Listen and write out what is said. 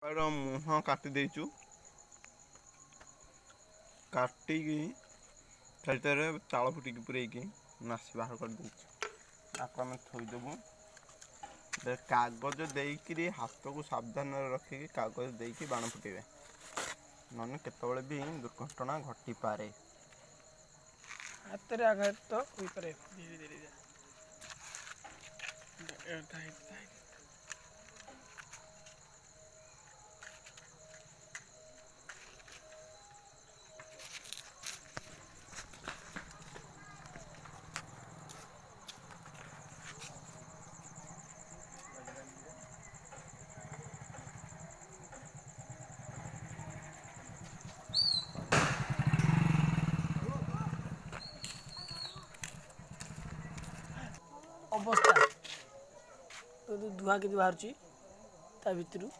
ତାର ମୁହଁ କାଟି ଦେଇଛୁ, କାଟିକି ତା ଭିତରେ ଚାଳ ଫୁଟିକି ପୁରେଇକି ମାଛି ବାହାର କରିଦେଇଛୁ। ତାକୁ ଆମେ ଥୋଇଦେବୁ। କାଗଜ ଦେଇକିରି ହାତକୁ ସାବଧାନରେ ରଖିକି କାଗଜ ଦେଇକି ବାଣ ଫୁଟେଇବେ, ନହେଲେ କେତେବେଳେ ବି ଦୁର୍ଘଟଣା ଘଟିପାରେ। ହାତରେ ଆଘାତ ହୋଇପାରେ। ଧୀରେ ଧୀରେ ଅବସ୍ଥା ଧୂଆଁ କେମିତି ବାହାରୁଛି ତା ଭିତରୁ।